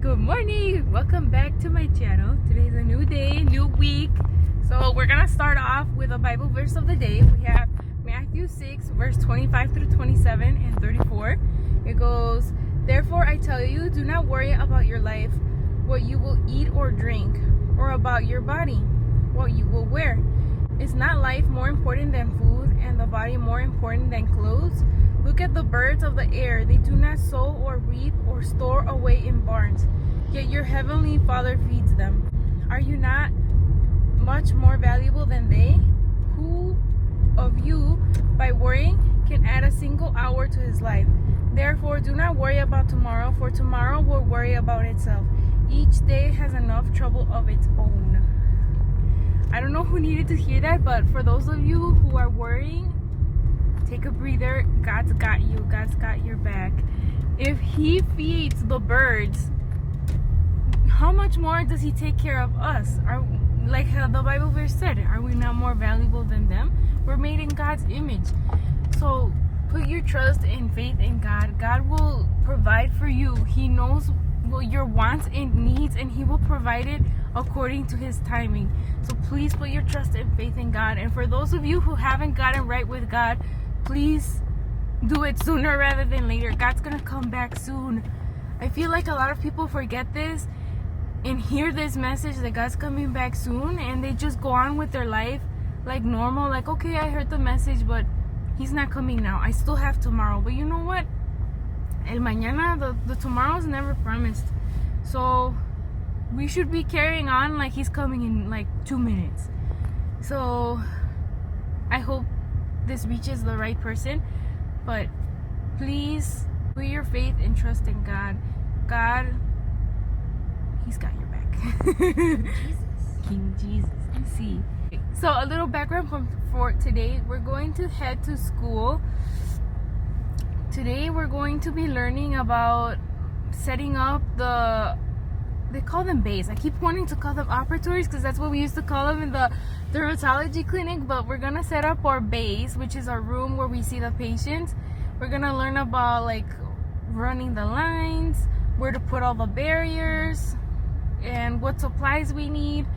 Good morning, welcome back to my channel. Today's a new day, new week. So we're gonna start off with a Bible verse of the day. We have Matthew 6 verse 25 through 27 and 34. It goes, "Therefore I tell you, do not worry about your life, what you will eat or drink, or about your body, what you will wear. Is not life more important than food, and the body more important than clothes? Look at the birds of the air. They do not sow or reap or store away in barns, yet your heavenly Father feeds them. Are you not much more valuable than they? Who of you, by worrying, can add a single hour to his life? Therefore, do not worry about tomorrow, for tomorrow will worry about itself. Each day has enough trouble of its own." I don't know who needed to hear that, but for those of you who are worrying, take a breather. God's got you. God's got your back. If he feeds the birds, how much more does he take care of us? Like how the Bible verse said, are we not more valuable than them? We're made in God's image. So put your trust and faith in God. God will provide for you. He knows what your wants and needs, and he will provide it according to his timing. So please put your trust and faith in God. And for those of you who haven't gotten right with God, please do it sooner rather than later. God's gonna come back soon. I feel like a lot of people forget this and hear this message that God's coming back soon, and they just go on with their life like normal, like, okay, I heard the message, but he's not coming now. I still have tomorrow. But you know what? El mañana, the tomorrow's never promised. So we should be carrying on like he's coming in like 2 minutes. So I hope this reaches the right person, but please put your faith and trust in God. God, he's got your back. King Jesus. See. So a little background for today. We're going to head to school. Today we're going to be learning about setting up they call them bays. I keep wanting to call them operatories because that's what we used to call them in the dermatology clinic, but we're gonna set up our bays, which is our room where we see the patients. We're gonna learn about like running the lines, where to put all the barriers, and what supplies we need.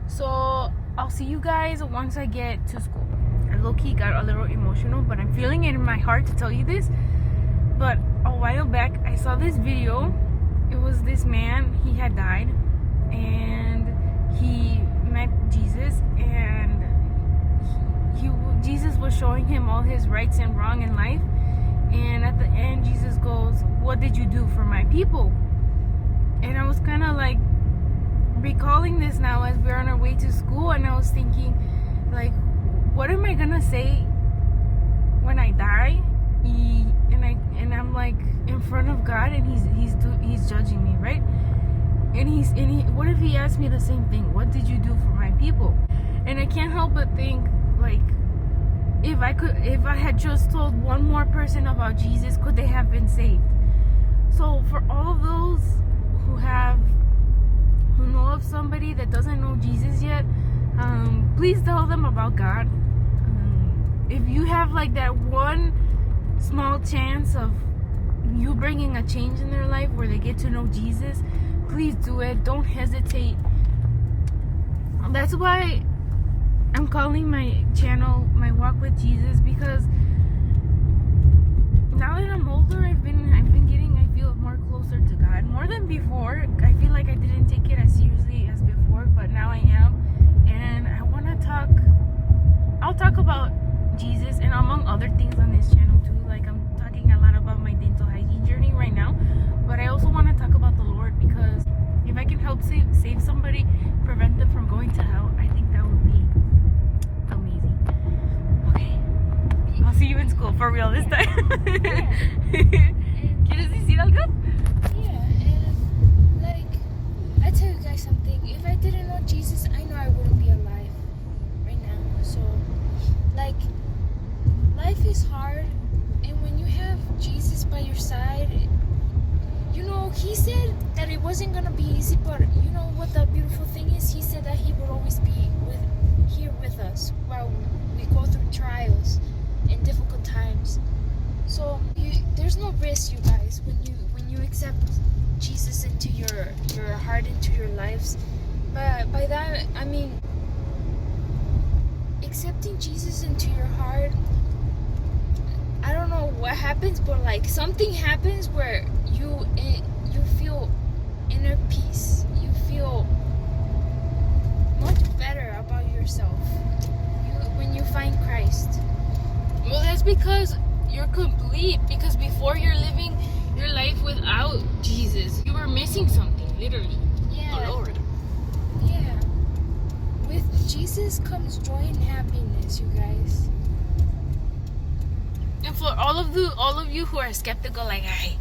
So I'll see you guys once I get to school. I low-key got a little emotional, but I'm feeling it in my heart to tell you this. But a while back I saw this video. It was this man, he had died, and he met Jesus, and Jesus was showing him all his rights and wrong in life. And at the end, Jesus goes, "What did you do for my people?" And I was kind of like recalling this now as we're on our way to school, and I was thinking, like, what am I gonna say when I die? And I'm like in front of God, and he's judging me, right? And what if he asked me the same thing? What did you do for my people? And I can't help but think, like, if I had just told one more person about Jesus, could they have been saved? So for all of those who know of somebody that doesn't know Jesus yet, please tell them about God. If you have like that one small chance of you bringing a change in their life where they get to know Jesus, please do it. Don't hesitate. That's why I'm calling my channel My Walk with Jesus, because now that I'm older, I've been getting, I feel, more closer to God, more than before. I feel like I didn't take it as seriously as before, but now I am. And I want to I'll talk about Jesus, and among other things on this channel too. Like, I'm talking a lot about my dental hygiene journey right now, but I also want to talk about the Lord, because if I can help save somebody, prevent them from going to hell, I think that would be amazing. Okay, I'll see you in school for real this time. ¿Quieres decir algo? Yeah, and like, I tell you guys something. If I didn't know Jesus, I know I wouldn't be alive right now. So, like, life is hard, and when you have Jesus by your side, you know, he said that it wasn't gonna be easy, but you know what the beautiful thing is? He said that he would always be here with us while we go through trials and difficult times. So there's no risk, you guys, when you accept Jesus into your heart, into your lives. But by that I mean accepting Jesus into your heart. I don't know what happens, but like something happens where you feel inner peace. You feel much better about yourself. When you find Christ. Well, that's because you're complete. Because before you're living your life without Jesus, you were missing something, literally. Yeah. Oh Lord. Yeah. With Jesus comes joy and happiness, you guys. And for all of you who are skeptical, like, hey,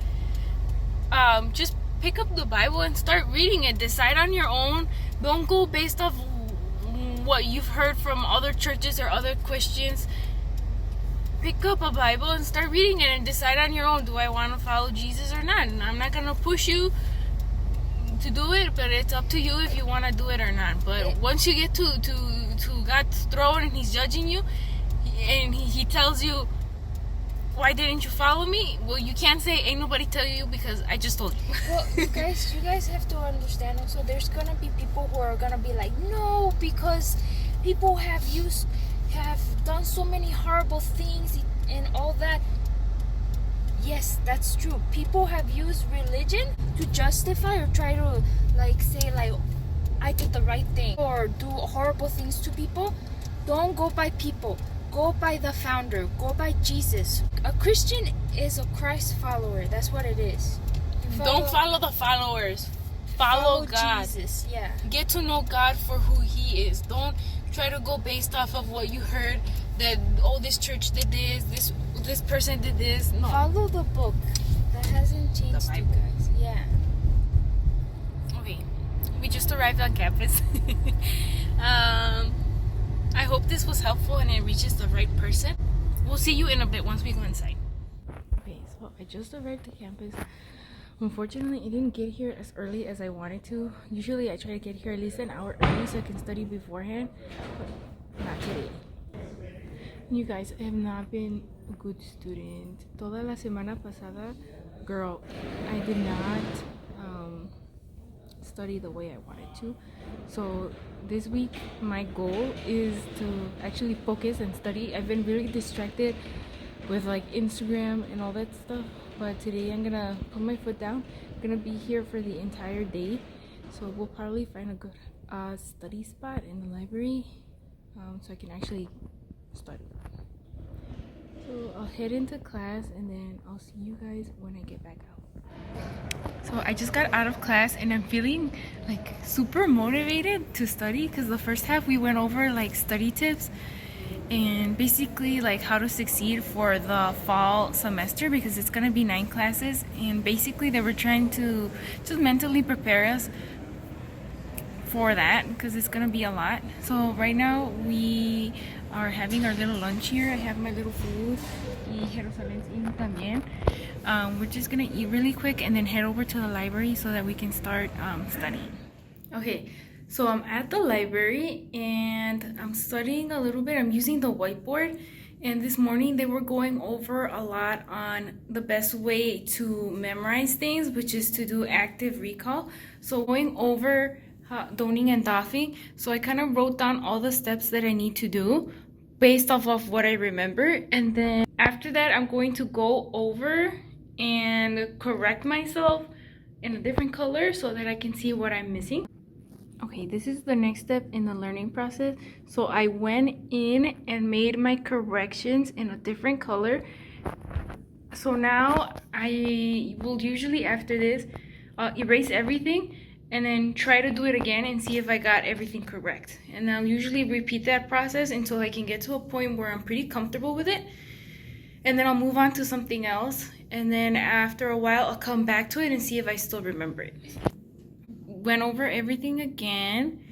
just pick up the Bible and start reading it. Decide on your own. Don't go based off what you've heard from other churches or other Christians. Pick up a Bible and start reading it and decide on your own. Do I want to follow Jesus or not? And I'm not gonna push you to do it, but it's up to you if you want to do it or not. But once you get to God's throne and He's judging you, and He tells you, why didn't you follow me? Well, you can't say ain't nobody tell you because I just told you. Well, you guys have to understand also, there's gonna be people who are gonna be like, no, because people have done so many horrible things and all that. Yes, that's true. People have used religion to justify or try to like say like I did the right thing or do horrible things to people. Don't go by people. Go by the founder. Go by Jesus. A Christian is a Christ follower. That's what it is. Don't follow the followers. Follow God. Jesus. Yeah. Get to know God for who He is. Don't try to go based off of what you heard that this church did this person did this. No. Follow the book. That hasn't changed, you guys. Yeah. Okay. We just arrived on campus. I hope this was helpful and it reaches the right person. We'll see you in a bit once we go inside. Okay, so I just arrived at campus. Unfortunately, I didn't get here as early as I wanted to. Usually I try to get here at least an hour early so I can study beforehand, but not today. You guys, I have not been a good student. Toda la semana pasada, girl, I did not study the way I wanted to. So this week my goal is to actually focus and study. I've been really distracted with like Instagram and all that stuff, but today I'm gonna put my foot down. I'm gonna be here for the entire day, so we'll probably find a good study spot in the library so I can actually study. So I'll head into class and then I'll see you guys when I get back out. So I just got out of class and I'm feeling like super motivated to study because the first half we went over like study tips and basically like how to succeed for the fall semester because it's gonna be 9 classes, and basically they were trying to just mentally prepare us for that because it's gonna be a lot. So right now we are having our little lunch here. I have my little food. Y Jerusalem's eating también. We're just gonna eat really quick and then head over to the library so that we can start studying. Okay, so I'm at the library and I'm studying a little bit. I'm using the whiteboard, and this morning they were going over a lot on the best way to memorize things, which is to do active recall. So going over doning and doffing. So I kind of wrote down all the steps that I need to do based off of what I remember, and then after that I'm going to go over and correct myself in a different color so that I can see what I'm missing. Okay, this is the next step in the learning process. So I went in and made my corrections in a different color. So now I will usually after this erase everything and then try to do it again and see if I got everything correct. And I'll usually repeat that process until I can get to a point where I'm pretty comfortable with it. And then I'll move on to something else. And then after a while, I'll come back to it and see if I still remember it. Went over everything again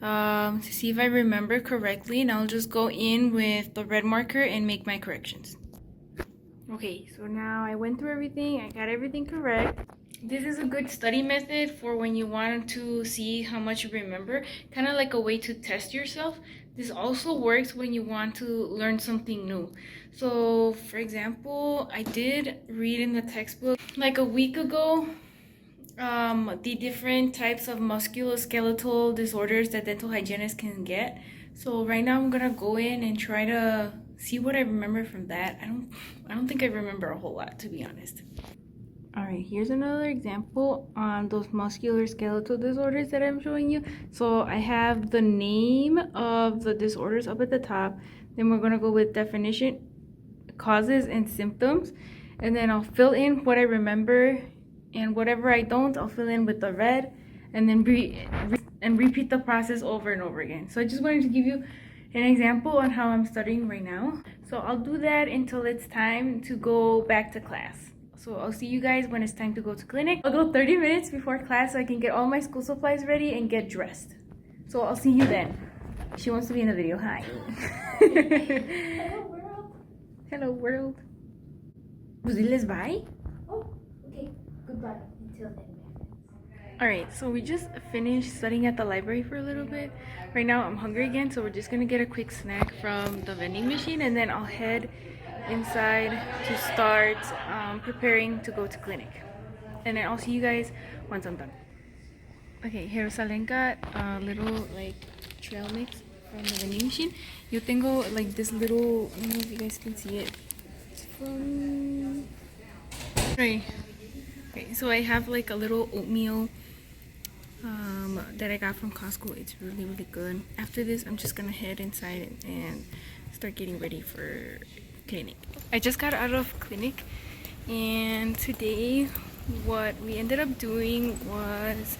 to see if I remember correctly. And I'll just go in with the red marker and make my corrections. Okay, so now I went through everything. I got everything correct. This is a good study method for when you want to see how much you remember, kind of like a way to test yourself. This also works when you want to learn something new. So for example, I did read in the textbook like a week ago the different types of musculoskeletal disorders that dental hygienists can get. So right now I'm gonna go in and try to see what I remember from that. I don't think I remember a whole lot, to be honest. All right, here's another example on those musculoskeletal disorders that I'm showing you. So I have the name of the disorders up at the top. Then we're gonna go with definition, causes, and symptoms. And then I'll fill in what I remember, and whatever I don't, I'll fill in with the red, and then repeat the process over and over again. So I just wanted to give you an example on how I'm studying right now. So I'll do that until it's time to go back to class. So I'll see you guys when it's time to go to clinic. I'll go 30 minutes before class so I can get all my school supplies ready and get dressed. So I'll see you then. She wants to be in the video. Hi. Hello world. Hello world. Pues diles bye. Oh, okay. Goodbye until then. Alright, so we just finished studying at the library for a little bit. Right now I'm hungry again, so we're just gonna get a quick snack from the vending machine, and then I'll head inside to start preparing to go to clinic. And then I'll see you guys once I'm done. Okay, Jerusalén got a little like trail mix from the vending machine. Yo tengo like this little, I don't know if you guys can see it. It's from... Right. Okay, so I have like a little oatmeal that I got from Costco. It's really, really good. After this, I'm just gonna head inside and start getting ready for clinic. I just got out of clinic, and today what we ended up doing was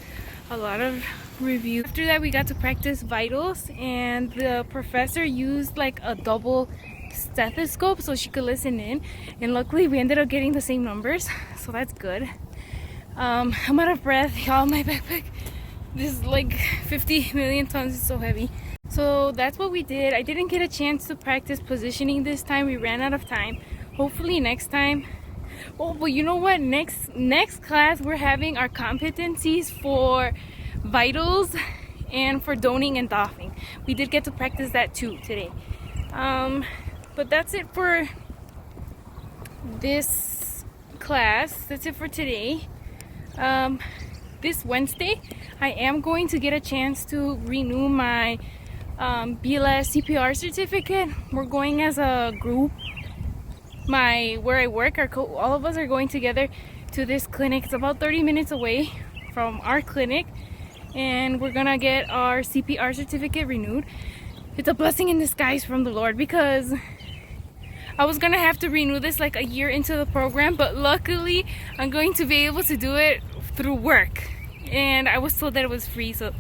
a lot of review. After that, we got to practice vitals, and the professor used like a double stethoscope so she could listen in, and luckily we ended up getting the same numbers, so that's good. I'm out of breath, y'all. My backpack, this is like 50 million tons, it's so heavy. So that's what we did. I didn't get a chance to practice positioning this time. We ran out of time. Hopefully next time. Oh, but you know what, next class we're having our competencies for vitals and for doning and doffing. We did get to practice that too today. But that's it for this class. That's it for today. This Wednesday I am going to get a chance to renew my BLS CPR certificate. We're going as a group. Where I work, all of us are going together to this clinic. It's about 30 minutes away from our clinic, and we're gonna get our CPR certificate renewed. It's a blessing in disguise from the Lord, because I was gonna have to renew this like a year into the program, but luckily I'm going to be able to do it through work, and I was told that it was free, so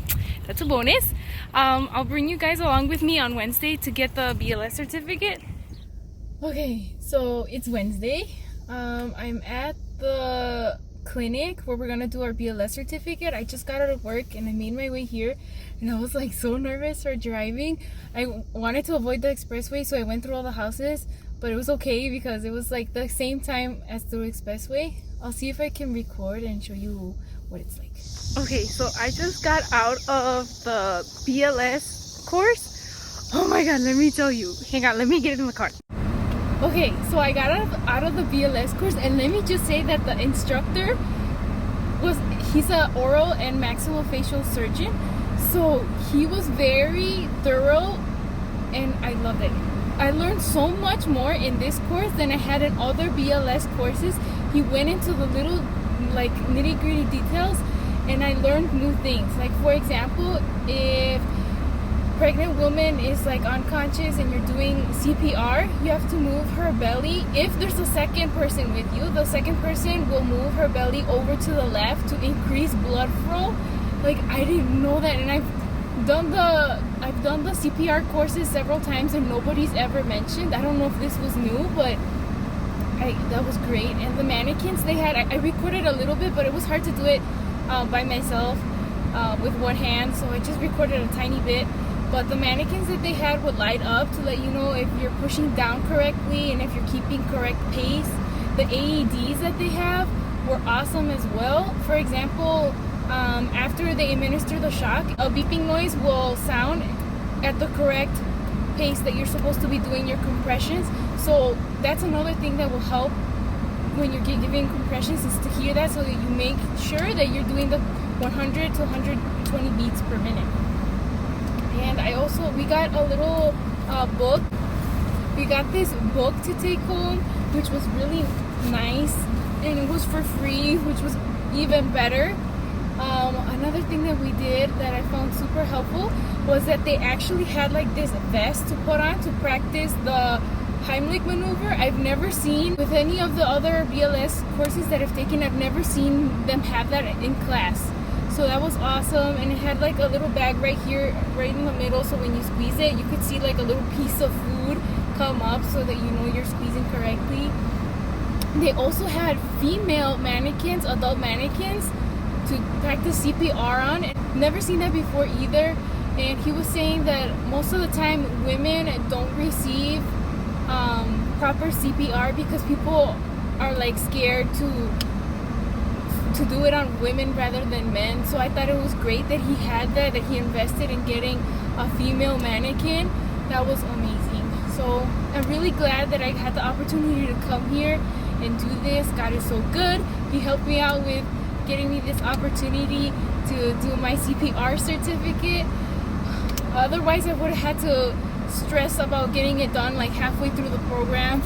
that's a bonus. I'll bring you guys along with me on Wednesday to get the BLS certificate. Okay, so it's Wednesday. I'm at the clinic where we're gonna do our BLS certificate. I just got out of work and I made my way here, and I was like so nervous for driving. I wanted to avoid the expressway, so I went through all the houses, but it was okay because it was like the same time as the expressway. I'll see if I can record and show you what it's like. Okay, so I just got out of the BLS course. Oh my god, let me tell you. Hang on, let me get in the car. Okay, so I got out of the BLS course, and let me just say that the instructor he's an oral and maxillofacial surgeon, so he was very thorough and I loved it. I learned so much more in this course than I had in other BLS courses. He went into the little like nitty-gritty details, and I learned new things. Like, for example, if pregnant woman is like unconscious and you're doing CPR, you have to move her belly. If there's a second person with you, the second person will move her belly over to the left to increase blood flow. Like, I didn't know that, and I've done the CPR courses several times and nobody's ever mentioned. I don't know if this was new, but that was great. And the mannequins they had, I recorded a little bit, but it was hard to do it by myself with one hand, so I just recorded a tiny bit. But the mannequins that they had would light up to let you know if you're pushing down correctly and if you're keeping correct pace. The AEDs that they have were awesome as well. For example, after they administer the shock, a beeping noise will sound at the correct pace that you're supposed to be doing your compressions. So that's another thing that will help when you're giving compressions is to hear that, so that you make sure that you're doing the 100 to 120 beats per minute. And we got a little book. We got this book to take home, which was really nice, and it was for free, which was even better. Another thing that we did that I found super helpful was that they actually had like this vest to put on to practice the Heimlich maneuver. I've never seen with any of the other BLS courses that I've taken, I've never seen them have that in class. So that was awesome. And it had like a little bag right here, right in the middle, so when you squeeze it, you could see like a little piece of food come up so that you know you're squeezing correctly. They also had female mannequins, adult mannequins, to practice CPR on. Never seen that before either. And he was saying that most of the time women don't receive proper CPR because people are like scared to do it on women rather than men. So I thought it was great that he had that he invested in getting a female mannequin. That was amazing. So I'm really glad that I had the opportunity to come here and do this. God is so good. He helped me out with getting me this opportunity to do my CPR certificate. Otherwise, I would have had to stress about getting it done like halfway through the program.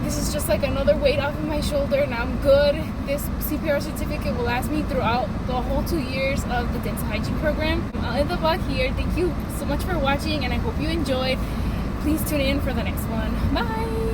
This is just like another weight off of my shoulder, and I'm good. This CPR certificate will last me throughout the whole 2 years of the dental hygiene program. I'll end the vlog here. Thank you so much for watching, and I hope you enjoyed. Please tune in for the next one. Bye!